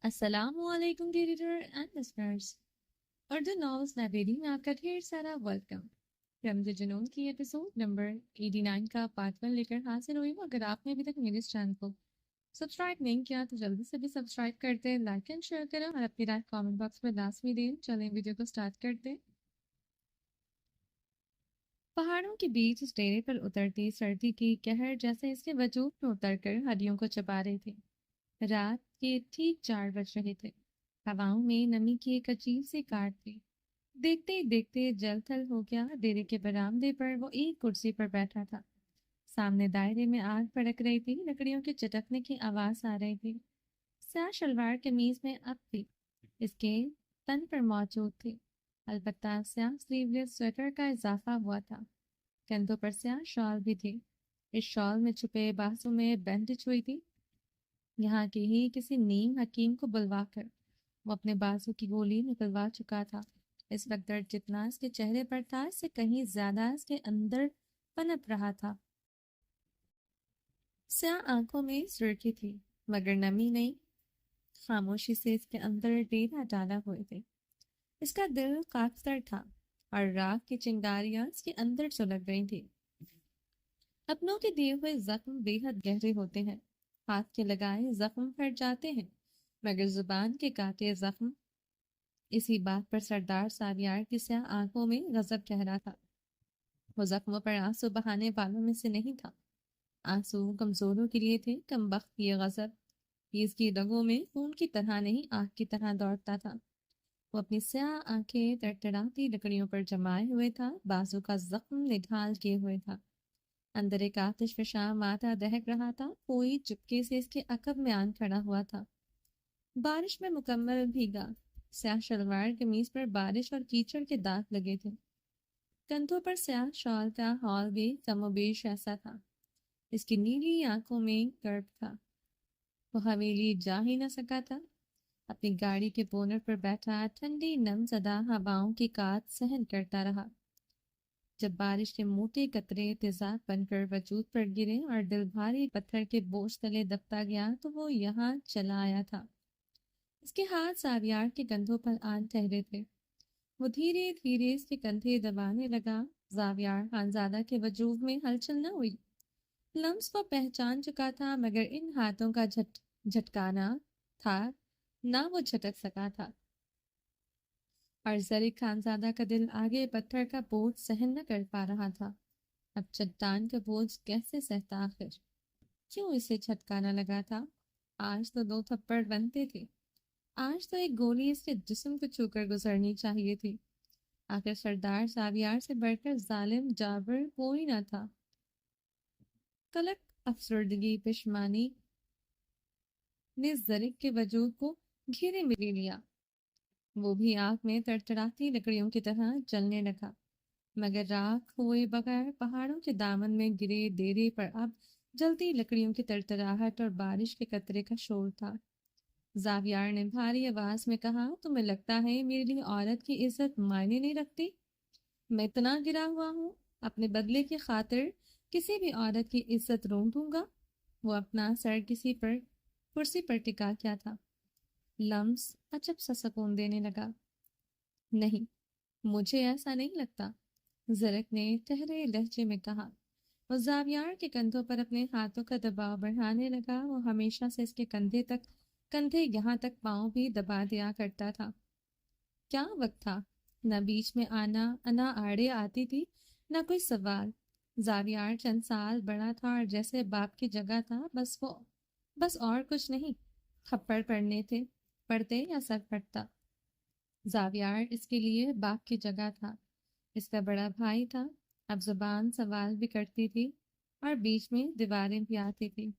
السلام علیکم reader and listeners, Urdu novels library میں آپ کا ڈھیر سارا ویلکم۔ رمز جنون کی ایپیسوڈ نمبر 89 کا پارٹ 1 لے کر حاصل ہوئی ہوں۔ اگر آپ نے ابھی تک میرے اس چینل کو سبسکرائب نہیں کیا تو جلدی سے بھی سبسکرائب کر دیں، لائک اینڈ شیئر کریں اور اپنی رائے کامنٹ باکس میں لازمی دیں۔ چلیں ویڈیو کو سٹارٹ کرتے ہیں۔ پہاڑوں کے بیچ اس ڈیرے پر اترتی سردی کی قہر جیسے اس کے وجود میں اتر کر ہڈیوں کو چبا رہے تھے۔ رات کے ٹھیک 4 بج رہے تھے۔ ہواؤں میں نمی کی ایک عجیب سی کاٹ تھی۔ دیکھتے ہی دیکھتے جل تھل ہو گیا۔ ڈیرے کے برآمدے پر وہ ایک کرسی پر بیٹھا تھا۔ سامنے دائرے میں آگ بھڑک رہی تھی، لکڑیوں کے چٹکنے کی آواز آ رہی تھی۔ سیاہ شلوار قمیض میں اب بھی اس کے تن پر موجود تھی، البتہ سیاہ سلیولیس سویٹر کا اضافہ ہوا تھا۔ کندھوں پر سیاہ شال بھی تھی۔ اس شال میں چھپے بازو میں بینڈج ہوئی تھی۔ یہاں کے ہی کسی نیم حکیم کو بلوا کر وہ اپنے بازو کی گولی نکلوا چکا تھا۔ اس وقت درد جتنا اس کے چہرے پر تھا، اس سے کہیں زیادہ اس کے اندر پنپ رہا تھا۔ سیاہ آنکھوں میں سرخی تھی مگر نمی نہیں، خاموشی سے اس کے اندر ڈیرا ڈالا ہوئے تھے۔ اس کا دل کافتر تھا اور راکھ کی چنگاریاں اس کے اندر سلگ رہی تھی۔ اپنوں کے دیے ہوئے زخم بے حد گہرے ہوتے ہیں۔ ہاتھ کے لگائے زخم پھٹ جاتے ہیں مگر زبان کے کاٹے زخم۔ اسی بات پر سردار ساویار کی سیاہ آنکھوں میں غضب ٹھہرا تھا۔ وہ زخموں پر آنسو بہانے والوں میں سے نہیں تھا۔ آنسو کمزوروں کے لیے تھے، کم بخت یہ غضب۔ یہ اس کی رگوں میں خون کی طرح نہیں، آگ کی طرح دوڑتا تھا۔ وہ اپنی سیاہ آنکھیں تڑتڑاتی لکڑیوں پر جمائے ہوئے تھا، بازو کا زخم نڈھال کیے ہوئے تھا۔ اندر ایک آتش فشاں مادہ دہک رہا تھا، کوئی چپکے سے اس کے عقب میں آن کھڑا ہوا تھا۔ بارش میں مکمل بھیگا، سیاہ شلوار قمیض پر بارش اور کیچڑ کے داغ لگے تھے۔ کندھوں پر سیاہ شال کا ہال بھی کم و بیش ایسا تھا۔ اس کی نیلی آنکھوں میں کرب تھا۔ وہ حویلی جا ہی نہ سکا تھا۔ اپنی گاڑی کے بونٹ پر بیٹھا ٹھنڈی نم زدہ ہواؤں کی کات سہن کرتا رہا۔ جب بارش کے موٹے قطرے تیزاب بن کر وجود پر گرے اور دل بھاری پتھر کے بوجھ تلے دبتا گیا تو وہ یہاں چلا آیا تھا۔ اس کے ہاتھ ساویار کے کندھوں پر آن ٹھہرے تھے۔ وہ دھیرے دھیرے اس کے کندھے دبانے لگا۔ ساویار خانزادہ کے وجود میں ہلچل نہ ہوئی۔ لمس وہ پہچان چکا تھا مگر ان ہاتھوں کا جھٹکانا تھا نہ وہ جھٹک سکا تھا، اور زرک خانزادہ کا دل آگے پتھر کا بوجھ سہن نہ کر پا رہا تھا۔ اب چٹان کا بوجھ کیسے سہتا آخر؟ کیوں اسے جھٹکانا لگا تھا؟ آج تو 2 تھپڑ بنتے تھے۔ آج تو ایک گولی اس کے جسم کو چھو کر گزرنی چاہیے تھی۔ آخر سردار ساویار سے بڑھ کر ظالم جابر کوئی نہ تھا۔ کلک افسردگی پشمانی نے زرک کے وجود کو گھیرے میں لے لیا۔ وہ بھی آگ میں تڑتڑاتی لکڑیوں کی طرح جلنے لگا، مگر راکھ ہوئے بغیر پہاڑوں کے دامن میں گرے ڈیرے پر اب جلتی لکڑیوں کی تڑتڑاہٹ اور بارش کے قطرے کا شور تھا۔ زاویار نے بھاری آواز میں کہا، تمہیں لگتا ہے میرے لیے عورت کی عزت معنی نہیں رکھتی؟ میں اتنا گرا ہوا ہوں، اپنے بدلے کی خاطر کسی بھی عورت کی عزت رون دوں گا؟ وہ اپنا سر کسی پر کرسی پر ٹکا کیا تھا۔ لمس عجب سا سکون دینے لگا۔ نہیں، مجھے ایسا نہیں لگتا، زرک نے ٹھہرے لہجے میں کہا۔ وہ زاویار کے کندھوں پر اپنے ہاتھوں کا دباؤ بڑھانے لگا۔ وہ ہمیشہ سے اس کے کندھے یہاں تک پاؤں بھی دبا دیا کرتا تھا۔ کیا وقت تھا، نہ بیچ میں انا آڑے آتی تھی، نہ کوئی سوال۔ زاویار چند سال بڑا تھا اور جیسے باپ کی جگہ تھا، بس اور کچھ نہیں۔ تھپڑ پڑتے یا سر پھٹتا، زاویار اس کے لیے باپ کی جگہ تھا۔ اس کا بڑا بھائی تھا، اب زبان سوال بھی کرتی تھی اور بیچ میں دیواریں بھی آتی تھی۔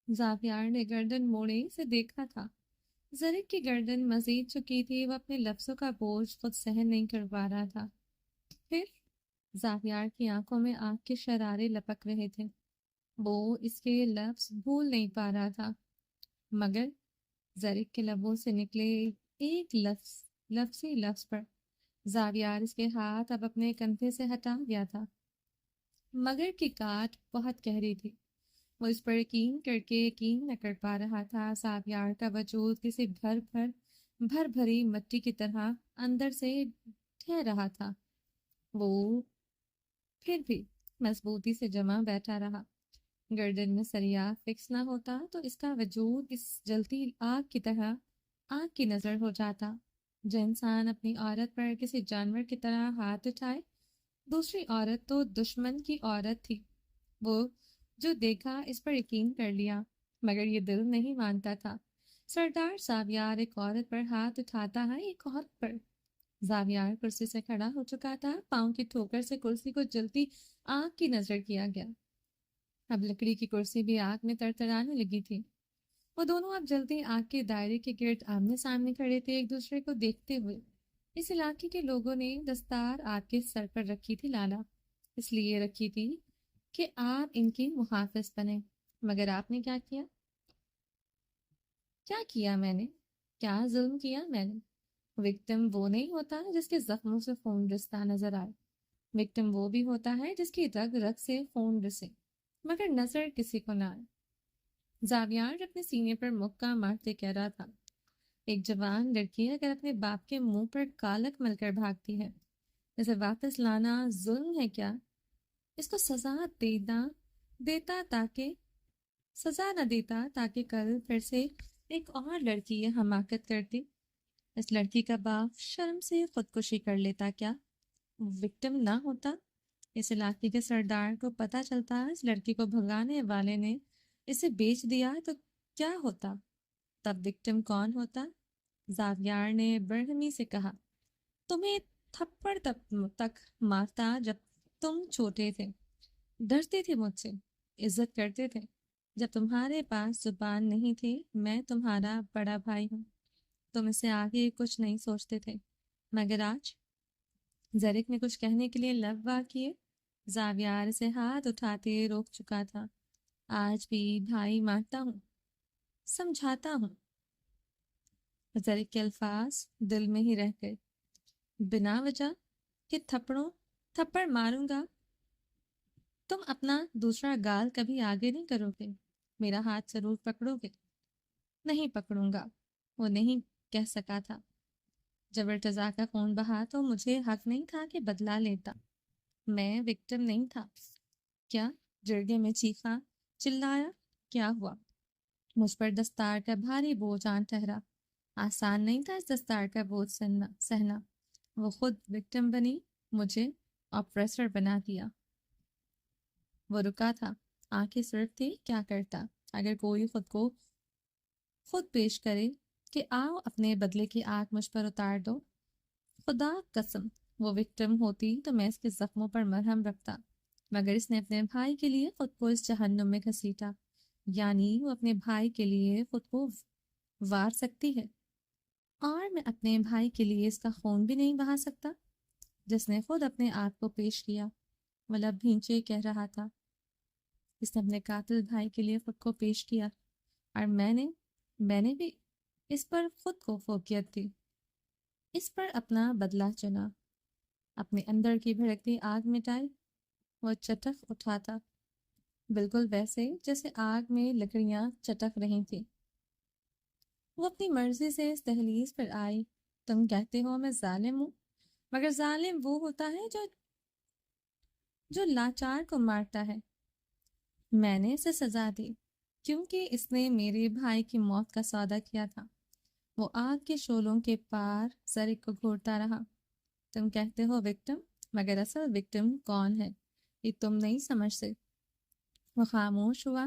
زاویار نے گردن موڑے سے دیکھا تھا۔ زرک کی گردن مزید جھکی تھی، وہ اپنے لفظوں کا بوجھ خود سہن نہیں کر پا رہا تھا۔ پھر زاویار کی آنکھوں میں آگ کے شرارے لپک رہے تھے۔ وہ اس کے لفظ بھول نہیں پا رہا تھا، مگر زرک کے لبوں سے نکلے ایک لفظ پر زاویار اس کے ہاتھ اب اپنے کندھے سے ہٹا دیا تھا۔ مگر کی کاٹ بہت گہری تھی، وہ اس پر یقین کر کے یقین نہ کر پا رہا تھا۔ ساویار کا وجود کسی بھر بھری مٹی کی طرح اندر سے ٹھہر رہا تھا۔ وہ پھر بھی مضبوطی سے جمع بیٹھا رہا۔ گردن میں سریا فکس نہ ہوتا تو اس کا وجود اس جلتی آگ کی طرح آگ کی نظر ہو جاتا۔ جو انسان اپنی عورت پر کسی جانور کی طرح ہاتھ اٹھائے، دوسری عورت تو دشمن کی عورت تھی۔ وہ جو دیکھا اس پر یقین کر لیا، مگر یہ دل نہیں مانتا تھا۔ سردار ساویار ایک عورت پر ہاتھ اٹھاتا ہے، ایک عورت پر۔ زاویار کرسی سے کھڑا ہو چکا تھا، پاؤں کی ٹھوکر سے کرسی کو جلتی آگ کی نظر کیا گیا۔ اب لکڑی کی کرسی بھی آگ میں ترترانے لگی تھی۔ وہ دونوں اب جلتی آگ کے دائرے کے گرد آمنے سامنے کھڑے تھے، ایک دوسرے کو دیکھتے ہوئے۔ اس علاقے کے لوگوں نے دستار آپ کے سر پر رکھی تھی لالا، اس لیے رکھی تھی کہ آپ ان کی محافظ بنے، مگر آپ نے کیا کیا؟ کیا کیا میں نے؟ کیا ظلم کیا میں نے؟ وکٹم وہ نہیں ہوتا جس کے زخموں سے خون رستا نظر آئے، وکٹم وہ بھی ہوتا ہے جس کی رگ رگ سے خون رسے مگر نظر کسی کو نہ آئے۔ زاویار اپنے سینے پر مکہ مارتے کہہ رہا تھا، ایک جوان لڑکی اگر اپنے باپ کے منہ پر کالک مل کر بھاگتی ہے، اسے واپس لانا ظلم ہے کیا؟ اس کو سزا نہ دیتا تاکہ کل پھر سے ایک اور لڑکی یہ حماقت کرتی، اس لڑکی کا باپ شرم سے خودکشی کر لیتا کیا؟ وکٹم نہ ہوتا؟ اس علاقے کے سردار کو پتہ چلتا اس لڑکی کو بھگانے والے نے اسے بیچ دیا تو کیا ہوتا؟ تب وکٹم کون ہوتا؟ زاویار نے برہمی سے کہا، تمہیں تھپڑ تک مارتا جب تم چھوٹے تھے، ڈرتے تھے مجھ سے، عزت کرتے تھے۔ جب تمہارے پاس زبان نہیں تھی، میں تمہارا بڑا بھائی ہوں، تم اس سے آگے کچھ نہیں سوچتے تھے، مگر آج؟ زرک نے کچھ کہنے کے لیے لب وا کیے، زاویار سے ہاتھ اٹھاتے روک چکا تھا۔ آج بھی بھائی مارتا ہوں، سمجھاتا ہوں۔ زرک کے الفاظ دل میں ہی رہ گئے، بنا وجہ کہ تھپڑ ماروں گا، تم اپنا دوسرا گال کبھی آگے نہیں کرو گے، میرا ہاتھ ضرور پکڑو گے۔ نہیں پکڑوں گا، وہ نہیں کہہ سکا تھا۔ جب ارتضا کا خون بہا تو مجھے حق نہیں تھا کہ بدلہ لیتا، میں وکٹم نہیں تھا۔ کیا؟ جرگے میں چیخا، چلایا، کیا ہوا؟ مجھ پر دستار کا بھاری بوجھ آن ٹھہرا۔ آسان نہیں تھا اس دستار کا بوجھ سہنا۔ وہ خود وکٹم بنی، مجھے آپریسر بنا دیا۔ وہ رکا تھا، آنکھیں سرخ تھی، کیا کرتا؟ اگر کوئی خود پیش کرے کہ آؤ اپنے بدلے کی آگ مجھ پر اتار دو، خدا قسم وہ وکٹم ہوتی تو میں اس کے زخموں پر مرہم رکھتا، مگر اس نے اپنے بھائی کے لیے خود کو اس جہنم میں گھسیٹا۔ یعنی وہ اپنے بھائی کے لیے خود کو وار سکتی ہے، اور میں اپنے بھائی کے لیے اس کا خون بھی نہیں بہا سکتا جس نے خود اپنے آپ کو پیش کیا۔ وہ لب بھینچے کہہ رہا تھا، اس نے اپنے قاتل بھائی کے لیے خود کو پیش کیا، اور میں نے بھی اس پر خود کو فوقیت دی، اس پر اپنا بدلہ چنا، اپنے اندر کی بھڑکتی آگ مٹائی۔ وہ چٹک اٹھا تھا، بالکل ویسے جیسے آگ میں لکڑیاں چٹک رہی تھیں۔ وہ اپنی مرضی سے اس دہلیز پر آئی۔ تم کہتے ہو میں ظالم ہوں، مگر ظالم وہ ہوتا ہے جو لاچار کو مارتا ہے۔ میں نے اسے سزا دی کیونکہ اس نے میرے بھائی کی موت کا سودا کیا تھا۔ وہ آگ کے شعلوں کے پار زرک کو گھورتا رہا۔ تم کہتے ہو وکٹم، مگر اصل وکٹم کون ہے یہ تم نہیں سمجھتے۔ وہ خاموش ہوا۔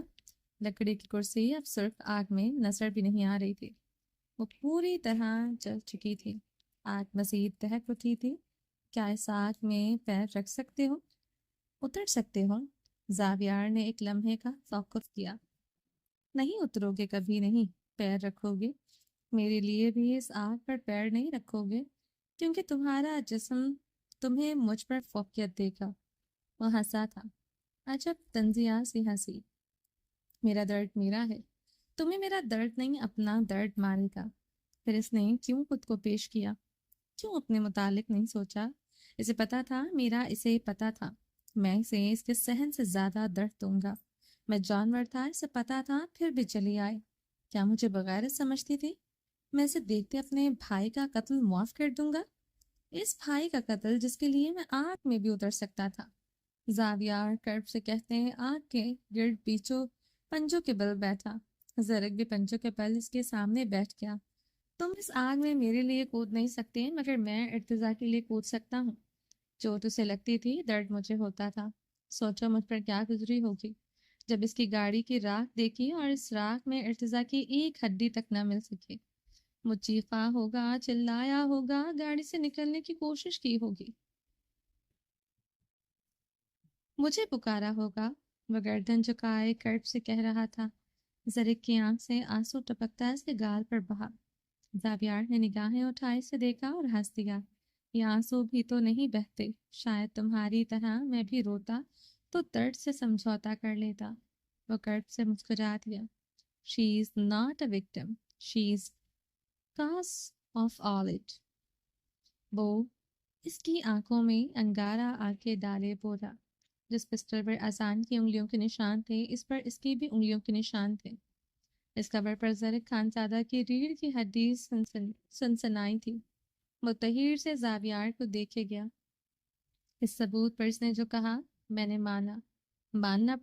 لکڑی کی کرسی اب سرخ آگ میں نظر بھی نہیں آ رہی تھی، وہ پوری طرح جل چکی تھی۔ آگ مزید دہک اٹھی تھی۔ کیا اس آگ میں پیر رکھ سکتے ہو؟ اتر سکتے ہو؟ زاویار نے ایک لمحے کا توقف کیا۔ نہیں اترو گے، کبھی نہیں پیر رکھو گے، میرے لیے بھی اس آگ پر پیر نہیں رکھو گے، کیونکہ تمہارا جسم تمہیں مجھ پر فوقیت دے گا۔ وہ ہنسا تھا، عجب طنزیہ سی ہنسی۔ میرا درد میرا ہے، تمہیں میرا درد نہیں اپنا درد مارے گا۔ پھر اس نے کیوں خود کو پیش کیا؟ کیوں اپنے متعلق نہیں سوچا؟ اسے پتا تھا، اسے پتا تھا میں اسے اس کے صحن سے زیادہ درد دوں گا، میں جانور تھا، اسے پتا تھا، پھر بھی چلی آئی۔ کیا مجھے بغیرت سمجھتی تھی؟ میں اسے دیکھتے اپنے بھائی کا قتل معاف کر دوں گا؟ اس بھائی کا قتل جس کے لیے میں آگ میں بھی اتر سکتا تھا۔ زاویار کرب سے کہتے ہیں آگ کے گرد پیچھو پنجوں کے بل بیٹھا۔ زرک بھی پنجوں کے بل اس کے سامنے بیٹھ گیا۔ تم اس آگ میں میرے لیے کود نہیں سکتے، مگر میں ارتضا کے لیے کود سکتا ہوں۔ چوٹ اسے لگتی تھی، درد مجھے ہوتا تھا۔ سوچو مجھ پر کیا گزری ہوگی جب اس کی گاڑی کی راکھ دیکھی اور اس راکھ میں ارتضا کی ایک ہڈی تک نہ مل سکی۔ وہ چیخا ہوگا، چلایا ہوگا، گاڑی سے نکلنے کی کوشش کی ہوگی، مجھے پکارا ہوگا۔ وہ گردن جھکائے کرب سے کہہ رہا تھا۔ زرک کی آنکھ سے آنسو ٹپکتا اس کے گال پر بہا۔ زاویار نے نگاہیں اٹھائی سے دیکھا اور ہنس دیا۔ یہ آنسو بھی تو نہیں بہتے، شاید تمہاری طرح میں بھی روتا تو درد سے سمجھوتا کر لیتا۔ وہ کرب سے مسکرا دیا۔ She is not a victim. She is cause of all it. وہ اس کی آنکھوں میں انگارہ آ کے ڈالے بولا۔ جس پسٹل پر آسان کی انگلیوں کے نشان تھے، اس پر اس کی بھی انگلیوں کے نشان تھے۔ اس قبر پر زرک خانزادہ کی ریڑھ کی ہڈی سنسنائی تھی۔ وہ تحیر سے زاویار کو دیکھے گیا۔ اس ثبوت پر اس نے جو کہا میں نے مانا، ماننا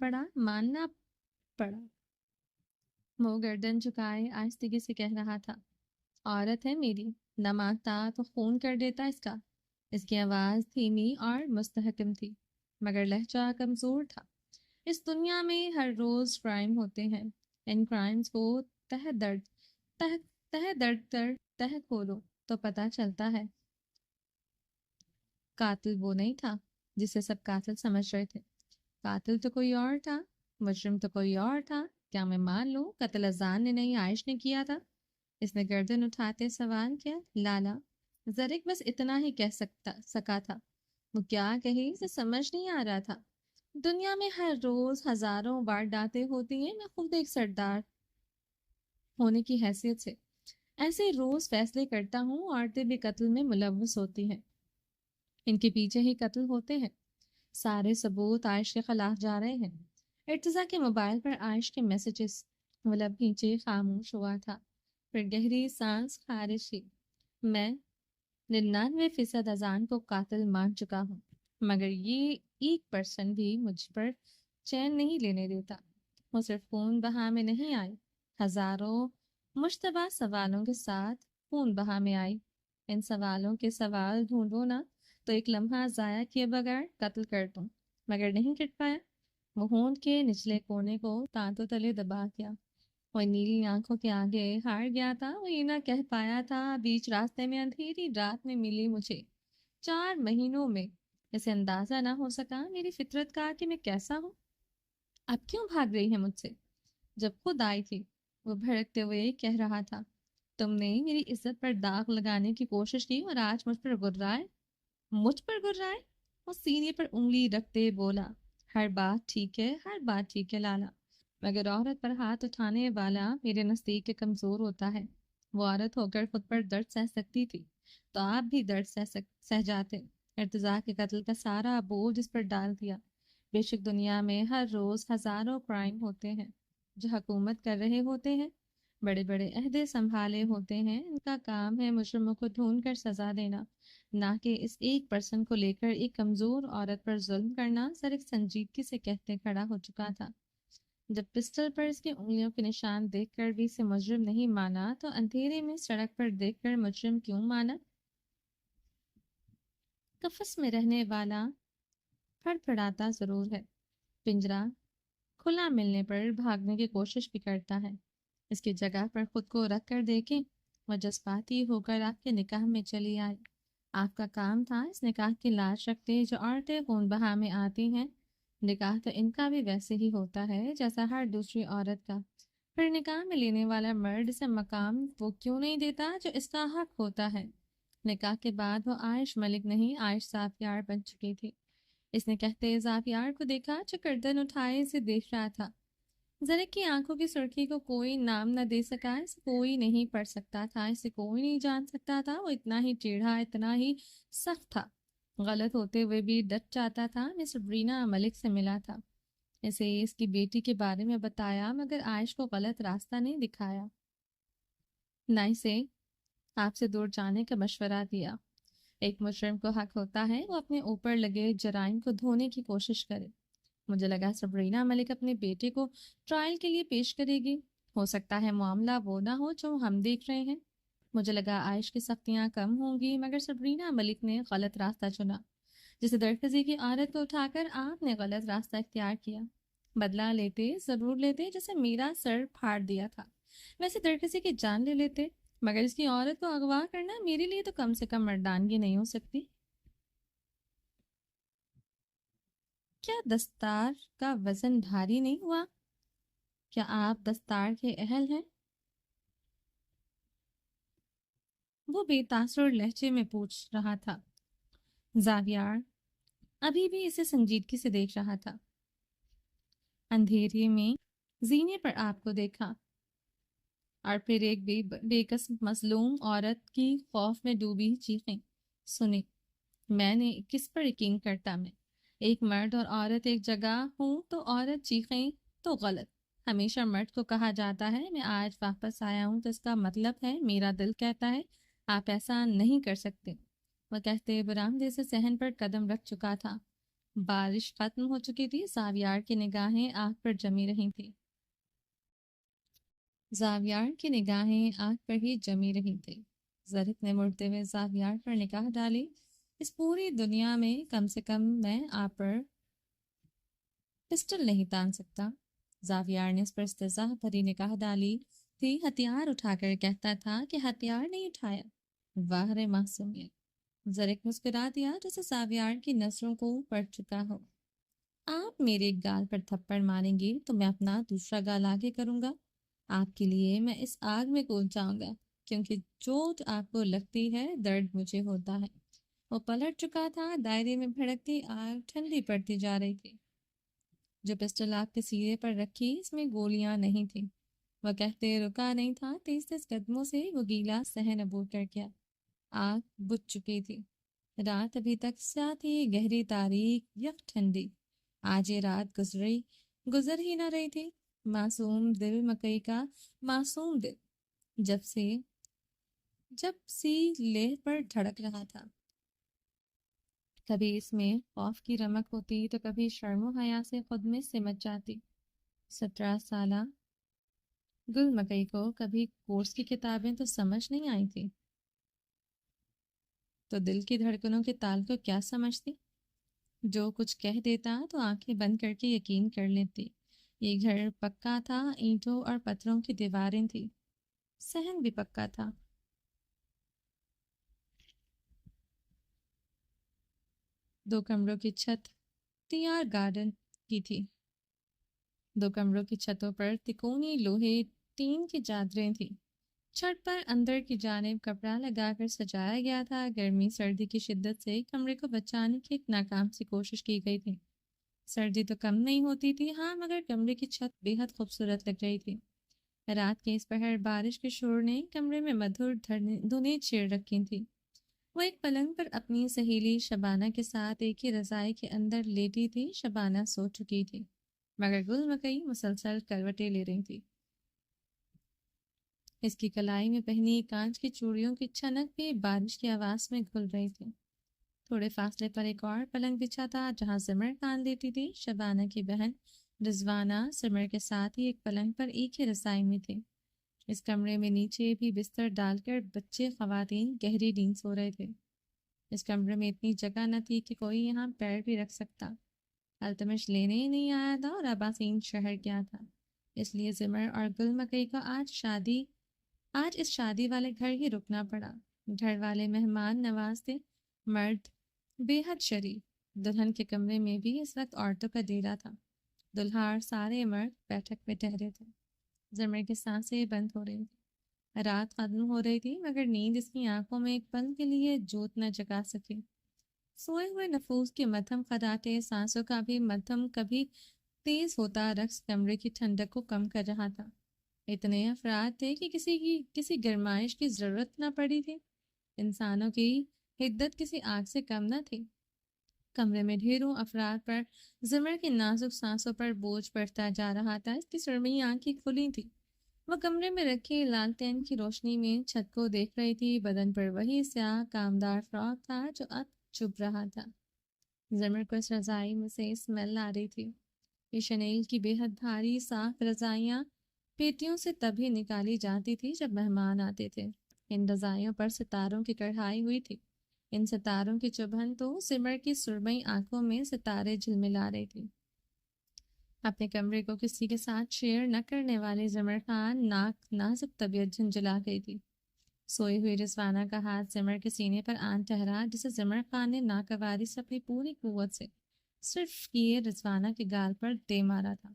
پڑا۔ وہ گردن جھکائے آہستگی سے کہہ رہا تھا۔ عورت ہے میری، نہ مانتا تو خون کر دیتا اس کا۔ اس کی آواز دھیمی اور مستحکم تھی، مگر لہجہ کمزور تھا۔ اس دنیا میں ہر روز کرائم ہوتے ہیں، ان کرائمز کو تہ در کھولو تو پتہ چلتا ہے۔ قاتل وہ نہیں تھا جسے سب قاتل سمجھ رہے تھے، قاتل تو کوئی اور تھا، مجرم تو کوئی اور تھا۔ کیا میں مان لوں قتل اذان نے نہیں عائش نے کیا تھا؟ اس نے گردن اٹھاتے سوال کیا۔ لالا، زرک بس اتنا ہی کہہ سکا تھا۔ وہ کیا کہے اسے سمجھ نہیں آ رہا تھا۔ دنیا میں ہر روز ہزاروں وارداتیں ہوتی ہیں، میں خود ایک سردار ہونے کی حیثیت سے ایسے روز فیصلے کرتا ہوں۔ عورتیں بھی قتل میں ملوث ہوتی ہیں، ان کے پیچھے ہی قتل ہوتے ہیں۔ سارے ثبوت عائش کے خلاف جا رہے ہیں۔ ارتضا کے موبائل پر عائش کے میسیجز۔ وہ لب کھینچے خاموش ہوا تھا، پھر گہری سانس خارج کی۔ میں 99% اذان کو قاتل مان چکا ہوں، مگر یہ 1% بھی مجھ پر چین نہیں لینے دیتا۔ وہ صرف خون بہا میں نہیں آئی، ہزاروں مشتبہ سوالوں کے ساتھ خون بہا میں آئی۔ ان سوالوں کے سوال ڈھونڈو نا تو ایک لمحہ ضائع کیے بغیر قتل کر دوں، مگر نہیں کر پایا۔ وہ ہونٹ کے نچلے کونے کو دانتوں تلے دبا دیا۔ وہ نیلی آنکھوں کے آگے ہار گیا تھا۔ وہ یہ نہ کہہ پایا تھا بیچ راستے میں اندھیری رات میں ملی مجھے 4 مہینوں میں اسے اندازہ نہ ہو سکا میری فطرت کا کہ میں کیسا ہوں۔ اب کیوں بھاگ رہی ہے مجھ سے؟ جب خود آئی تھی وہ بھڑکتے ہوئے کہہ رہا تھا، تم نے میری عزت پر داغ لگانے کی کوشش کی اور آج مجھ پر گرائے۔ وہ سینے پر انگلی رکھتے بولا، ہر بات ٹھیک ہے، ہر بات ٹھیک ہے لالا، مگر عورت پر ہاتھ اٹھانے والا میرے نزدیک کمزور ہوتا ہے۔ وہ عورت ہو کر خود پر درد سہ سکتی تھی تو آپ بھی درد سہ جاتے۔ ارتضا کے قتل کا سارا بوجھ اس پر ڈال دیا۔ بے شک دنیا میں ہر روز ہزاروں کرائم ہوتے ہیں جو حکومت کر رہے ہوتے ہیں، بڑے بڑے عہدے سنبھالے ہوتے ہیں، ان کا کام ہے مجرموں کو ڈھونڈ کر سزا دینا، نہ کہ اس 1% کو لے کر ایک کمزور عورت پر ظلم کرنا۔ زرک سنجیدگی سے کہتے کھڑا ہو چکا تھا، جب پسٹل پر اس کی انگلیوں کے نشان دیکھ کر بھی اسے مجرم نہیں مانا تو اندھیرے میں سڑک پر دیکھ کر مجرم کیوں مانا؟ قفس میں رہنے والا پھڑ پھڑاتا ضرور ہے، پنجرہ کھلا ملنے پر بھاگنے کی کوشش بھی کرتا ہے۔ اس کی جگہ پر خود کو رکھ کر دیکھیں۔ وہ جذباتی ہو کر آپ کے نکاح میں چلی آئی۔ آپ کا کام تھا اس نکاح کی لاش رکھتے جو عورتیں خون بہا میں آتی ہیں۔ نکاح تو ان کا بھی ویسے ہی ہوتا ہے جیسا ہر دوسری عورت کا۔ پھر نکاح میں لینے والا مرد اسے مقام وہ کیوں نہیں دیتا جو اس کا حق ہوتا ہے؟ نکاح کے بعد وہ عائش ملک نہیں، عائش زاویار بن چکی تھی۔ اس نے کہتے زاویار کو دیکھا جو گردن اٹھائے اسے دیکھ رہا تھا۔ زرک کی آنکھوں کی سرخی کو کوئی نام نہ دے سکا، اسے کوئی نہیں پڑھ سکتا تھا، اسے کوئی نہیں جان سکتا تھا۔ وہ اتنا ہی ٹیڑھا، اتنا ہی سخت تھا، غلط ہوتے ہوئے بھی ڈٹ جاتا تھا۔ میں سبرینا ملک سے ملا تھا، اسے اس کی بیٹی کے بارے میں بتایا مگر عائش کو غلط راستہ نہیں دکھایا، نہ اسے آپ سے دور جانے کا مشورہ دیا۔ ایک مجرم کو حق ہوتا ہے وہ اپنے اوپر لگے جرائم کو دھونے کی کوشش کرے۔ مجھے لگا سبرینا ملک اپنے بیٹے کو ٹرائل کے لیے پیش کرے گی، ہو سکتا ہے معاملہ وہ نہ ہو جو ہم دیکھ رہے ہیں۔ مجھے لگا عائش کی سختیاں کم ہوں گی مگر سبرینا ملک نے غلط راستہ چنا۔ جسے درخزی کی عورت کو اٹھا کر آپ نے غلط راستہ اختیار کیا۔ بدلہ لیتے ضرور لیتے جیسے میرا سر پھاڑ دیا تھا، ویسے درخزی کی جان لے لیتے، مگر اس کی عورت کو اغوا کرنا میرے لیے تو کم سے کم مردانگی نہیں ہو سکتی۔ کیا دستار کا وزن بھاری نہیں ہوا؟ کیا آپ دستار کے اہل ہیں؟ وہ بے تاثر لہجے میں پوچھ رہا تھا۔ زاویار ابھی بھی اسے سنجیدگی سے دیکھ رہا تھا۔ اندھیرے میں زینے پر آپ کو دیکھا اور پھر ایک بے کس مظلوم عورت کی خوف میں ڈوبی چیخیں سنی۔ میں نے کس پر یقین کرتا؟ میں ایک مرد اور عورت ایک جگہ ہوں تو عورت چیخیں تو غلط۔ ہمیشہ مرد کو کہا جاتا ہے میں آج واپس آیا ہوں تو اس کا مطلب ہے میرا دل کہتا ہے آپ ایسا نہیں کر سکتے۔ وہ کہتے برآمدے سے صحن پر قدم رکھ چکا تھا۔ بارش ختم ہو چکی تھی، زاویار کی نگاہیں آنکھ پر جمی رہی تھی۔ زاویار کی نگاہیں آنکھ پر ہی جمی رہی تھی۔ زرق نے مڑتے ہوئے زاویار پر نگاہ ڈالی۔ اس پوری دنیا میں کم سے کم میں آپ پر پسٹل نہیں تان سکتا۔ زاویار نے اس پر استہزاء بھری نگاہ ڈالی تھی، ہتھیار اٹھا کر کہتا تھا کہ ہتھیار نہیں اٹھایا۔ واہ رے معصومیت! زرق مسکرا دیا جیسے زاویار کی نظروں کو پڑ چکا ہو۔ آپ میرے گال پر تھپڑ ماریں گے تو میں اپنا دوسرا گال آگے کروں گا۔ آپ کے لیے میں اس آگ میں کود جاؤں گا، کیونکہ چوٹ آپ کو لگتی ہے درد مجھے ہوتا ہے۔ وہ پلٹ چکا تھا، دائرے میں بھڑکتی آگ ٹھنڈی پڑتی جا رہی تھی۔ جو پسٹل آپ کے سینے پر رکھی اس میں گولیاں نہیں تھیں۔ وہ کہتے رکا نہیں تھا، تیز تیز قدموں سے وہ گیلا صحن عبور کر گیا۔ آگ بجھ چکی تھی۔ رات ابھی تک سیاہ تھی، گہری تاریک، یک ٹھنڈی۔ آج یہ رات گزر ہی نہ رہی تھی۔ معصوم دل مکئی کا معصوم دل جب سی لہ پر دھڑک رہا تھا۔ کبھی اس میں خوف کی رمق ہوتی تو کبھی شرم و حیا سے خود میں سمٹ جاتی۔ 17 سالہ گل مکئی کو کبھی کورس کی کتابیں تو سمجھ نہیں آئی تھی، تو دل کی دھڑکنوں کے تال کو کیا سمجھتی؟ جو کچھ کہہ دیتا تو آنکھیں بند کر کے یقین کر لیتی۔ یہ گھر پکا تھا، اینٹوں اور پتھروں کی دیواریں تھی، صحن بھی پکا تھا۔ دو کمروں کی چھت تیار گارڈن کی تھی۔ دو کمروں کی چھتوں پر تکونی لوہے ٹین کی چادریں تھیں۔ چھت پر اندر کی جانب کپڑا لگا کر سجایا گیا تھا۔ گرمی سردی کی شدت سے کمرے کو بچانے کی ایک ناکام سی کوشش کی گئی تھی۔ سردی تو کم نہیں ہوتی تھی ہاں، مگر کمرے کی چھت بے حد خوبصورت لگ رہی تھی۔ رات کے اس پہر بارش کے شور نے کمرے میں مدھر دھنیں چھیڑ رکھی تھی۔ وہ ایک پلنگ پر اپنی سہیلی شبانہ کے ساتھ ایک ہی رضائی کے اندر لیٹی تھی۔ شبانہ سو چکی تھی مگر گل مکئی مسلسل کروٹیں لے رہی تھی۔ اس کی کلائی میں پہنی کانچ کی چوڑیوں کی چھنک بھی بارش کی آواز میں گھل رہی تھی۔ تھوڑے فاصلے پر ایک اور پلنگ بچھا تھا جہاں سمر کان لیتی تھی۔ شبانہ کی بہن رضوانہ سمر کے ساتھ ہی ایک پلنگ پر ایک ہی رسائی میں تھی۔ اس کمرے میں نیچے بھی بستر ڈال کر بچے خواتین گہری نیند سو رہے تھے۔ اس کمرے میں اتنی جگہ نہ تھی کہ کوئی یہاں پیر بھی رکھ سکتا۔ التمش لینے ہی نہیں آیا تھا اور اباسین شہر گیا تھا، اس لیے زمر اور گل مکئی کو آج اس شادی والے گھر ہی رکنا پڑا۔ گھر والے مہمان نواز تھے، مرد بے حد شریف۔ دلہن کے کمرے میں بھی اس وقت عورتوں کا ڈیرا تھا۔ دلہا اور سارے مرد بیٹھک میں ٹہرے تھے۔ زمر کی سانسیں بند ہو رہی تھی۔ رات ختم ہو رہی تھی مگر نیند اس کی آنکھوں میں ایک پل کے لیے جوت نہ جگا سکی۔ سوئے ہوئے نفوس کے مدھم خراٹے سانسوں کا بھی مدھم کبھی تیز ہوتا رقص کمرے کی ٹھنڈک کو کم کر رہا تھا۔ اتنے افراد تھے کہ کسی گرمائش کی ضرورت نہ پڑی تھی۔ انسانوں کی حدت کسی آگ سے کم نہ تھی۔ کمرے میں ڈھیروں افراد پر زمر کی نازک سانسوں پر بوجھ پڑتا جا رہا تھا۔ اس کی سرمئی آنکھیں کھلی تھیں۔ وہ کمرے میں رکھی لالٹین کی روشنی میں چھت کو دیکھ رہی تھی۔ بدن پر وہی سیاہ کامدار فراک تھا جو اب چبھ رہا تھا۔ زمر کو اس رضائی میں سے اسمیل آ رہی تھی۔ یہ شنیل کی بے حد بھاری صاف رضائیاں پیٹیوں سے تبھی نکالی جاتی تھی جب مہمان آتے تھے۔ ان رضائیوں پر ستاروں کی کڑھائی ہوئی تھی۔ ان ستاروں کی چبھن تو سمر کی سرمئی آنکھوں میں ستارے جھلملا رہی تھی۔ اپنے کمرے کو کسی کے ساتھ شیئر نہ کرنے والے زمر خان نازک طبیعت جھنجھلا گئی تھی۔ سوئی ہوئی رضوانہ کا ہاتھ زمر کے سینے پر آن ٹھہرا، جسے زمر خان نے ناقواری سے اپنی پوری قوت سے صرف کیے رضوانہ کے گال پر دے مارا تھا۔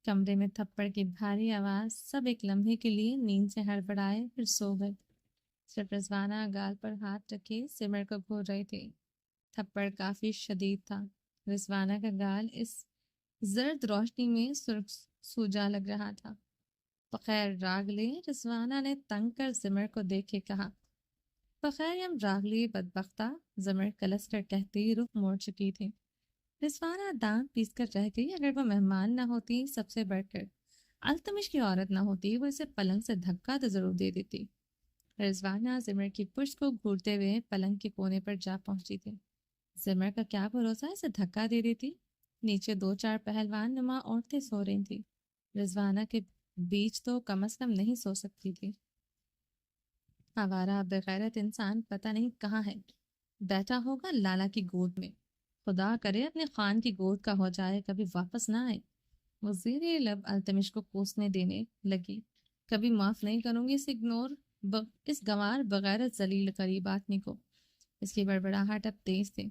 کمرے میں تھپڑ کی بھاری آواز، سب ایک لمحے کے لیے نیند سے ہڑبڑائے پھر سو گئے۔ صرف رضوانہ گال پر ہاتھ رکھے سمر کو گھور رہی تھی۔ تھپڑ کافی شدید تھا۔ رضوانہ کا گال اس زرد روشنی میں سرخ سوجا لگ رہا تھا۔ بخیر راگلے، رضوانہ نے تنگ کر زمر کو دیکھے کہا۔ بخیر یم راگلے بدبختہ، زمر کلس کر کہتی رخ موڑ چکی تھی۔ رضوانہ دانت پیس کر رہ گئی۔ اگر وہ مہمان نہ ہوتی، سب سے بڑھ کر التمش کی عورت نہ ہوتی، وہ اسے پلنگ سے دھکا تو ضرور دے دیتی۔ رضوانہ زمر کی پشت کو گھورتے ہوئے پلنگ کے کونے پر جا پہنچی تھی۔ زمر کا کیا بھروسہ اسے دھکا دے دیتی؟ نیچے 2-4 پہلوان نما عورتیں سو رہی تھیں۔ رضوانہ کے بیچ تو کم از کم نہیں سو سکتی تھی۔ آوارہ بغیرت انسان پتہ نہیں کہاں ہے، بیٹھا ہوگا لالا کی گود میں۔ خدا کرے اپنے خان کی گود کا ہو جائے، کبھی واپس نہ آئے۔ وہ زیر لب التمش کو کوسنے دینے لگی۔ کبھی معاف نہیں کروں گی اس گنوار بغیرت ذلیل غریب آدمی کو۔ اس کی بڑبڑاہٹ اب تیز تھی۔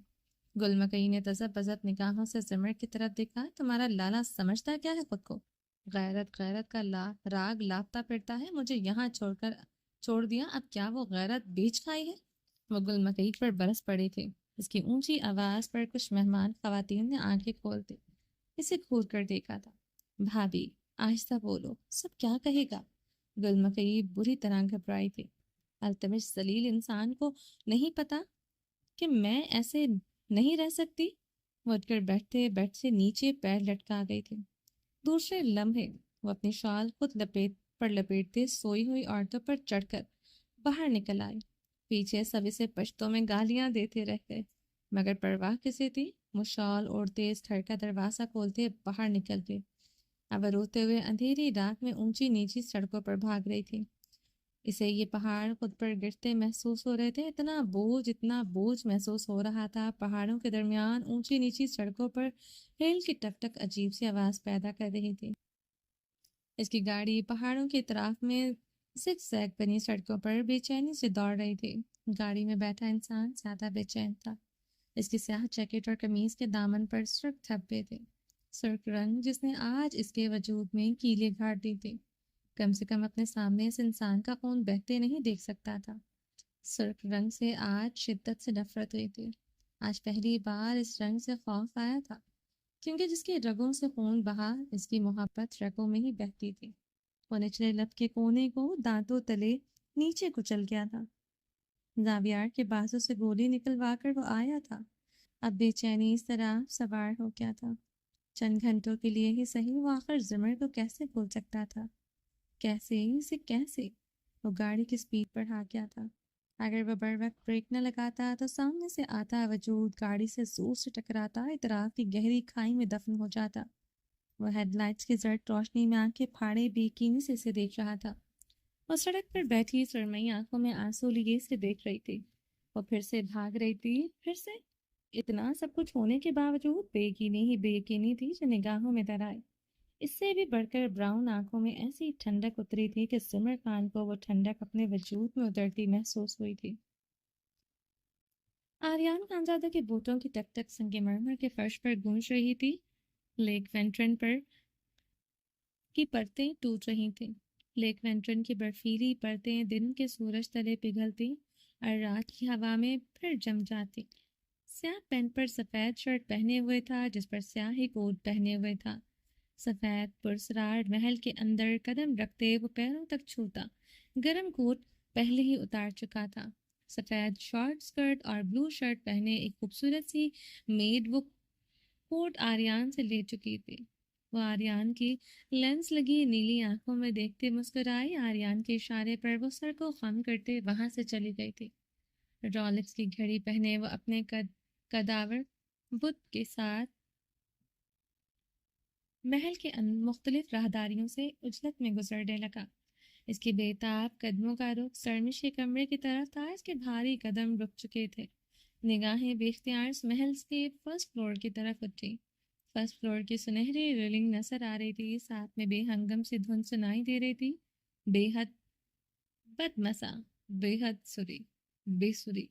گل مکئی نے تذب بذب نگاہوں سے زمر کی طرف دیکھا۔ تمہارا لالا سمجھتا کیا ہے خود کو؟ غیرت کا راگ لاپتا پھرتا ہے۔ مجھے یہاں چھوڑ دیا، اب کیا وہ غیرت بیچ کھائی ہے؟ وہ گل مکئی پر برس پڑی تھی۔ اس کی اونچی آواز پر کچھ مہمان خواتین نے آنکھیں کھول دی اسے گھور کر دیکھا تھا۔ بھابھی آہستہ بولو، سب کیا کہے گا؟ گل مکئی بری طرح گھبرائی تھی۔ التمش ذلیل انسان کو نہیں پتا کہ میں ایسے نہیں رہ سکتی؟ وہ اٹھ کر بیٹھتے بیٹھتے نیچے پیر لٹکا گئی تھی۔ دوسرے لمحے وہ اپنی شال خود لپیٹتے سوئی ہوئی عورتوں پر چڑھ کر باہر نکل آئی۔ پیچھے سب اسے پشتوں میں گالیاں دیتے رہ گئے، مگر پرواہ کسے تھی؟ وہ شال اوڑھتے اس گھر کا دروازہ کھولتے باہر نکل گئے۔ اب روتے ہوئے اندھیری رات میں اونچی نیچی سڑکوں پر بھاگ رہی تھی۔ اسے یہ پہاڑ خود پر گرتے محسوس ہو رہے تھے۔ اتنا بوجھ محسوس ہو رہا تھا۔ پہاڑوں کے درمیان اونچی نیچی سڑکوں پر ریل کی ٹک ٹک عجیب سی آواز پیدا کر رہی تھی۔ اس کی گاڑی پہاڑوں کی اطراف میں زگ زیگ بنی سڑکوں پر بے چینی سے دوڑ رہی تھی۔ گاڑی میں بیٹھا انسان زیادہ بے چین تھا۔ اس کی سیاہ جیکٹ اور قمیض کے دامن پر سرخ دھبے تھے، سرخ رنگ جس نے آج اس کے وجود میں کیلیں گاڑ دی تھی۔ کم سے کم اپنے سامنے اس انسان کا خون بہتے نہیں دیکھ سکتا تھا۔ سرخ رنگ سے آج شدت سے نفرت ہوئی تھی۔ آج پہلی بار اس رنگ سے خوف آیا تھا، کیونکہ جس کے رگوں سے خون بہا، اس کی محبت رگوں میں ہی بہتی تھی۔ وہ نچلے لب کے کونے کو دانتوں تلے نیچے کچل گیا تھا۔ زاویار کے بازو سے گولی نکلوا کر وہ آیا تھا۔ اب بے چینی اس طرح سوار ہو گیا تھا۔ چند گھنٹوں کے لیے ہی صحیح، وہ آخر زمر کو کیسے بھول سکتا تھا؟ کیسے؟ وہ گاڑی کی سپیڈ بڑھا گیا تھا۔ اگر وہ بر وقت بریک نہ لگاتا تو سامنے سے آتا وجود گاڑی سے زور سے ٹکراتا، اطراف کی گہری کھائی میں دفن ہو جاتا۔ وہ ہیڈ لائٹس کی زرد روشنی میں آنکھیں پھاڑے بے یقینی سے اسے دیکھ رہا تھا۔ وہ سڑک پر بیٹھی سرمئی آنکھوں میں آنسو لیے اسے دیکھ رہی تھی۔ وہ پھر سے بھاگ رہی تھی، پھر سے۔ اتنا سب کچھ ہونے کے باوجود بے یقینی تھی جو نگاہوں میں در آئی۔ اس سے بھی بڑھ کر براؤن آنکھوں میں ایسی ٹھنڈک اتری تھی کہ زمر خان کو وہ ٹھنڈک اپنے وجود میں اترتی محسوس ہوئی تھی۔ آریان خانزادہ کے بوٹوں کی ٹک ٹک سنگ مرمر کے فرش پر گونج رہی تھی۔ لیک وینٹرن پر کی پرتیں ٹوٹ رہی تھیں۔ لیک وینٹرن کی برفیلی پرتیں دن کے سورج تلے پگھلتی اور رات کی ہوا میں پھر جم جاتی۔ سیاہ پینٹ پر سفید شرٹ پہنے ہوئے تھا، جس پر سیاہ ہی کوٹ پہنے ہوئے تھا۔ سفید پرسرار محل کے اندر قدم رکھتے وہ پیروں تک چھوتا۔ گرم کوٹ پہلے ہی اتار چکا تھا۔ سفید شارٹ اسکرٹ اور بلو شرٹ پہنے ایک خوبصورت سی میڈ وہ کوٹ آریان سے لے چکی تھی۔ وہ آریان کی لینس لگی نیلی آنکھوں میں دیکھتے مسکرائی۔ آریان کے اشارے پر وہ سر کو خم کرتے وہاں سے چلی گئی تھی۔ رولکس کی گھڑی پہنے وہ اپنے کداور بت کے ساتھ محل کے مختلف راہداریوں سے اجلت میں گزرنے لگا۔ اس کے بے تاب قدموں کا رخ سرمش کے کمرے کی طرف تھا۔ اس کے بھاری قدم رک چکے تھے۔ نگاہیں بے اختیار محل کے فرسٹ فلور کی طرف اٹھی۔ فرسٹ فلور کی سنہری ریلنگ نظر آ رہی تھی، ساتھ میں بے ہنگم سی دھن سنائی دے رہی تھی، بے حد بدمزہ، بے حد بے سری،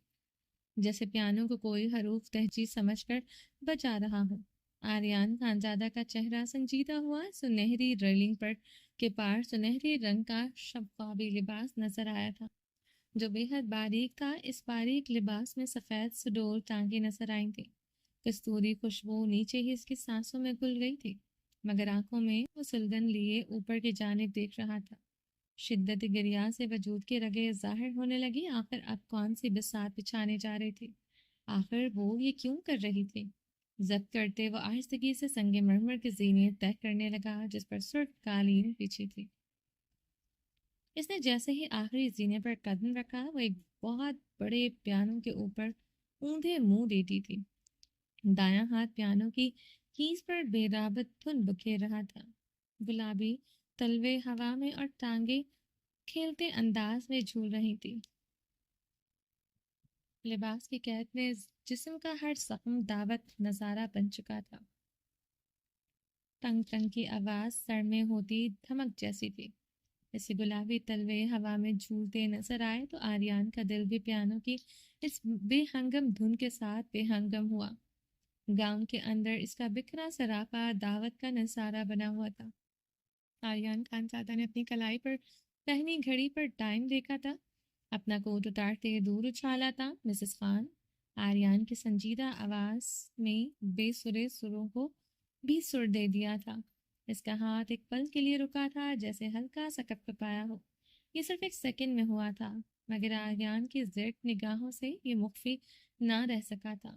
جیسے پیانو کو کوئی حروف تہجی سمجھ کر بجا رہا ہو۔ آریان خانزادہ کا چہرہ سنجیدہ ہوا۔ سنہری ریلنگ پر کے پار سنہری رنگ کا شبابی لباس نظر آیا تھا جو بے حد باریک تھا۔ اس باریک لباس میں سفید سڈور ٹانگیں نظر آئی تھیں۔ کستوری خوشبو نیچے ہی اس کی سانسوں میں گھل گئی تھی، مگر آنکھوں میں وہ سلگن لیے اوپر کی جانب دیکھ رہا تھا۔ شدت گریا سے وجود کی رگیں ظاہر ہونے لگی۔ آخر اب کون سی بساط بچھانے جا رہی تھی؟ آخر وہ یہ کیوں کر رہی تھی؟ ضبط کرتے وہ آہستگی سے سنگ مرمر کی زینت طے کرنے لگا جس پر سرخ قالین بچھی تھی۔ اس نے جیسے ہی آخری زینے پر قدم رکھا، وہ ایک بہت بڑے پیانو کے اوپر اوندھے منہ لیٹی تھی۔ دایاں ہاتھ پیانو کی کیز پر بے رابط دھن بکھیر رہا تھا۔ گلابی تلوے ہوا میں اور ٹانگیں کھیلتے انداز میں جھول رہی تھی۔ لباس کی قید میں جسم کا ہر زخم دعوت نظارہ بن چکا تھا۔ ٹنگ ٹنگ کی آواز سر میں ہوتی دھمک جیسی تھی۔ اسے گلابی تلوے ہوا میں جھولتے نظر آئے تو آریان کا دل بھی پیانو کی اس بے ہنگم دھن کے ساتھ بے ہنگم ہوا۔ گاؤں کے اندر اس کا بکھرا سراپا دعوت کا نظارہ بنا ہوا تھا۔ آریان خانزادہ نے اپنی کلائی پر پہنی گھڑی پر ٹائم دیکھا تھا۔ اپنا کوٹ اتارتے دور اچھالا تھا۔ مسز خان، آریان کی سنجیدہ آواز میں بے سرے سروں کو بھی سر دے دیا تھا۔ اس کا ہاتھ ایک پل کے لیے رکا تھا، جیسے ہلکا سا کپکپایا ہو۔ یہ صرف ایک سیکنڈ میں ہوا تھا، مگر آریان کی زرق نگاہوں سے یہ مخفی نہ رہ سکا تھا۔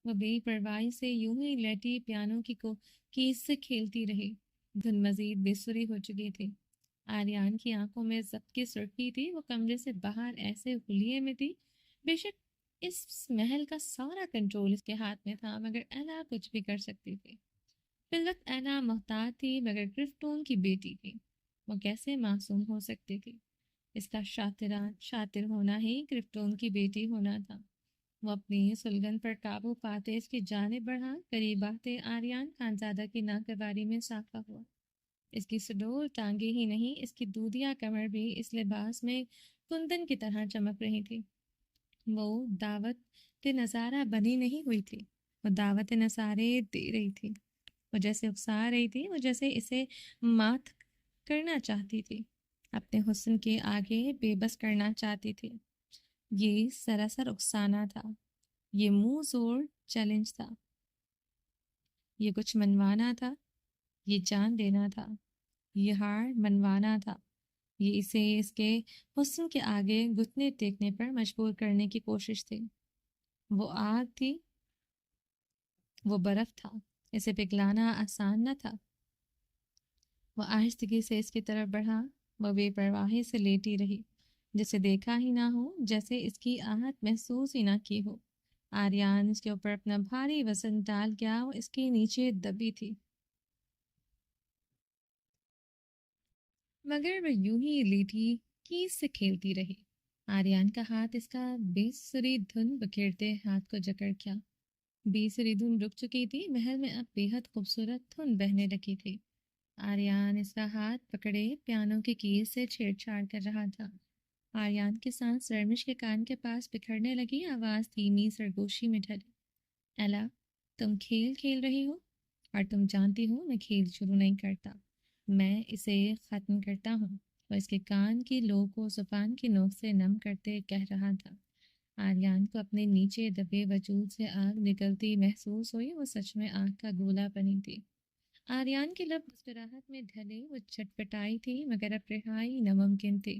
وہ بے پرواہی سے یوں ہی لیٹی پیانو کی کیز سے کھیلتی رہی۔ دھن مزید بے سری ہو چکی تھی۔ آریان کی آنکھوں میں ضبط کی سرخی تھی۔ وہ کمرے سے باہر ایسے حلیے میں تھی بے شک اس محل کا سارا کنٹرول اس کے ہاتھ میں تھا، مگر ایلا کچھ بھی کر سکتی تھی۔ فی الوقت ایلا محتاط تھی، مگر گرفٹون کی بیٹی تھی۔ وہ کیسے معصوم ہو سکتی تھی؟ اس کا شاطر ہونا ہی گرفٹون کی بیٹی ہونا تھا۔ وہ اپنی سلگن پر قابو پاتے اس کی جانب بڑھا، قریب آتے آریان خانزادہ کی ناگواری میں اضافہ ہوا۔ اس کی سڈور ٹانگیں ہی نہیں، اس کی دودیا کمر بھی اس لباس میں کندن کی طرح چمک رہی تھی۔ وہ دعوت نظارہ بنی نہیں ہوئی تھی، وہ دعوت نظارے دے رہی تھی۔ وہ جیسے اکسا رہی تھی، وہ جیسے اسے مات کرنا چاہتی تھی، اپنے حسن کے آگے بے بس کرنا چاہتی تھی۔ یہ سراسر اکسانا تھا، یہ منہ زور چیلنج تھا، یہ کچھ منوانا تھا، یہ جان دینا تھا، یہ ہار منوانا تھا، یہ اسے اس کے حسن کے آگے گھٹنے ٹیکنے پر مجبور کرنے کی کوشش تھی۔ وہ آگ تھی، وہ برف تھا، اسے پگھلانا آسان نہ تھا۔ وہ آہستگی سے اس کی طرف بڑھا، وہ بے پرواہی سے لیٹی رہی، جسے دیکھا ہی نہ ہو، جیسے اس کی آہٹ محسوس ہی نہ کی ہو۔ آریان اس کے اوپر اپنا بھاری وزن ڈال گیا، وہ اس کے نیچے دبی تھی، مگر وہ یوں ہی لیٹی کیز سے کھیلتی رہی۔ آریان کا ہاتھ اس کا بے سری دھن بکھیرتے ہاتھ کو جکڑ گیا۔ بے سری دھن رک چکی تھی، محل میں اب بے حد خوبصورت دھن بہنے لگی تھی۔ آریان اس کا ہاتھ پکڑے پیانو کی کیز سے چھیڑ چھاڑ کر رہا تھا۔ آریان کی سانس سرمش کے کان کے پاس بکھرنے لگی، آواز دھیمی سرگوشی میں ڈھلی۔ ایلا، تم کھیل کھیل رہی ہو، اور تم جانتی ہو میں کھیل شروع نہیں کرتا، میں اسے ختم کرتا ہوں۔ وہ اس کے کان کی لو کو زبان کی نوک سے نم کرتے کہہ رہا تھا۔ آریان کو اپنے نیچے دبے وجود سے آگ نکلتی محسوس ہوئی۔ وہ سچ میں آگ کا گولا بنی تھی۔ آریان کے لب مسکراہٹ میں ڈھلے، وہ چٹپٹائی تھی، مگر اب رہائی ناممکن تھی۔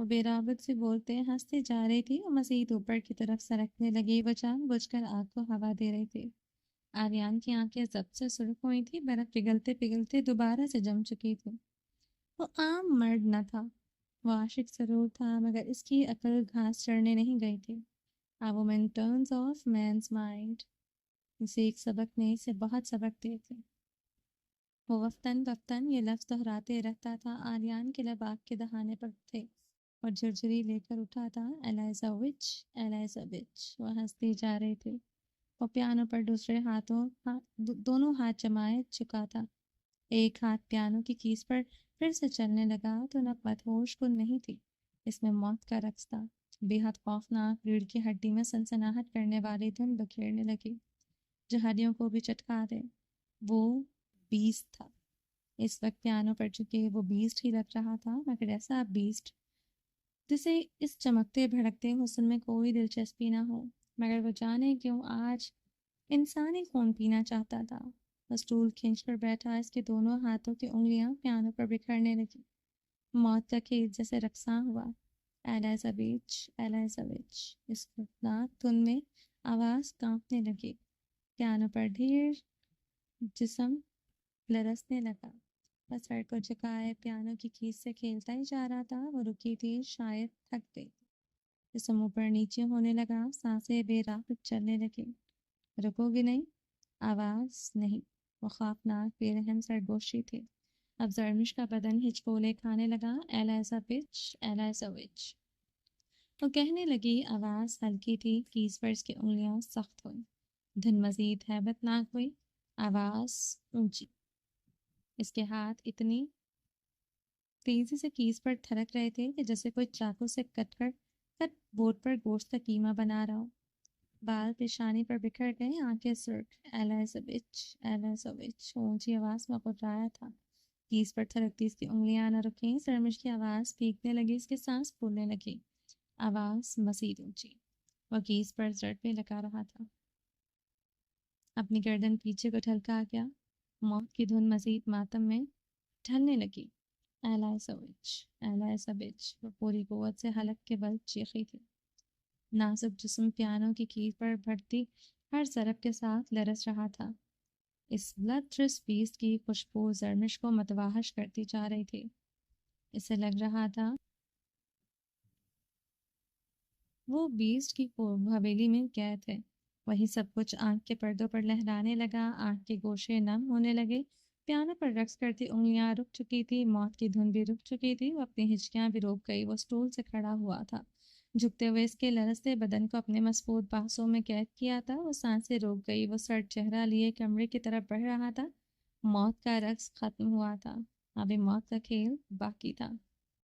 وہ بے رغبت سے بولتے ہنستے جا رہی تھی اور مزید اوپر کی طرف سرکنے لگی۔ وہ جان بوجھ کر آگ کو ہوا دے رہے تھے۔ آریان کی آنکھیں ضبط سے سرخ ہوئی تھی، برف پگھلتے پگھلتے دوبارہ سے جم چکی تھی۔ وہ عام مرد نہ تھا، وہ عاشق ضرور تھا، مگر اس کی عقل گھاس چرنے نہیں گئی تھی۔ A woman turns off man's mind۔ اسے ایک سبق نے اسے بہت سبق دیے تھے۔ وہ وقتاً وقتاً یہ لفظ دہراتے رہتا تھا۔ آریان کے لب آگ کے دہانے پر تھے اور جھرجھری لے کر اٹھا تھا۔ ایلیزا وچ، ایلیزا وچ۔ وہ ہنستے جا رہے تھے۔ وہ پیانو پر دونوں ہاتھ جمائے چکا تھا۔ ایک ہاتھ پیانو کی کیز پر پھر سے چلنے لگا تو نہ مدہوش کن نہیں تھی، اس میں موت کا رقص تھا۔ بے حد خوفناک، ریڑھ کی ہڈی میں سنسناہٹ کرنے والی دھن بکھیرنے لگی جو ہڈیوں کو بھی چٹکا دے۔ وہ بیسٹ تھا۔ اس وقت پیانو پر چکے وہ بیسٹ ہی لگ رہا تھا، مگر ایسا بیسٹ جسے اس چمکتے بھڑکتے حسن میں کوئی دلچسپی نہ ہو۔ مگر وہ جانے کیوں آج انسانی خون پینا چاہتا تھا۔ وہ اسٹول کھینچ کر بیٹھا، اس کے دونوں ہاتھوں کی انگلیاں پیانو پر بکھرنے لگی۔ موت کا کھیل جیسے رقصاں ہوا۔ ایلیزا وچ، ایلیزا وچ۔ اس خوفناک دھن میں آواز کانپنے لگی۔ پیانو پر ڈھیر جسم لرزنے لگا۔ وہ سر کو جھکائے پیانو کی کیز سے کھیلتا ہی جا رہا تھا۔ وہ رکی تھی، شاید تھک گئی تھی۔ جسم اوپر نیچے ہونے لگا، سانسیں بے رغبت چلنے لگی۔ رکو گی نہیں؟ آواز نہیں۔ وہ خوفناک بے رحم سرگوشی تھی۔ اب زرمش کا بدن ہچکولے کھانے لگا۔ ایلیزا وچ، ایلیزا وچ۔ وہ کہنے لگی، آواز ہلکی تھی، کیز پر اس کی انگلیاں سخت ہوئی۔ دھن مزید ہیبت ناک ہوئی، آواز اونچی۔ اس کے ہاتھ اتنی تیزی سے کیز پر تھرک رہے تھے کہ جیسے کوئی چاقو سے کٹ بورڈ پر گوشت کا قیمہ بنا رہا ہو۔ بال پیشانی پر بکھر گئے، آنکھیں سرخ۔ ایلیزا وچ، ایلیزا وچ۔ اونچی آواز میں غرایا تھا۔ کیز پر تھرکتی اس کی انگلیاں نہ رکیں۔ سرمش کی آواز پھینکنے لگی، اس کی سانس پھولنے لگی۔ آواز مزید اونچی۔ وہ کیز پر ضربے لگا رہا تھا۔ اپنی گردن پیچھے کو ڈھلکا گیا۔ موت کی دھن مزید ماتم میں ڈھلنے لگی۔ ایلیزا وچ، ایلیزا وچ۔ وہ پوری قوت سے حلق کے بل چیخی تھی۔ نازک جسم پیانو کی کیز پر بڑھتی ہر ضرب کے ساتھ لرز رہا تھا۔ اس بلڈتھرسٹ بیسٹ کی خوشبو زرمش کو متوحش کرتی جا رہی تھی۔ اسے لگ رہا تھا وہ بیسٹ کی حویلی میں قید ہے۔ وہی سب کچھ آنکھ کے پردوں پر لہرانے لگا، آنکھ کے گوشے نم ہونے لگے۔ پیانو پر رقص کرتی انگلیاں رک چکی تھی، موت کی دھن بھی رک چکی تھی، وہ اپنی ہچکیاں بھی روک گئی۔ وہ اسٹول سے کھڑا ہوا تھا، جھکتے ہوئے اس کے لرزتے بدن کو اپنے مضبوط بانسوں میں قید کیا تھا۔ وہ سانسیں روک گئی، وہ سر چہرہ لیے کمرے کی طرف بڑھ رہا تھا۔ موت کا رقص ختم ہوا تھا، ابھی موت کا کھیل باقی تھا۔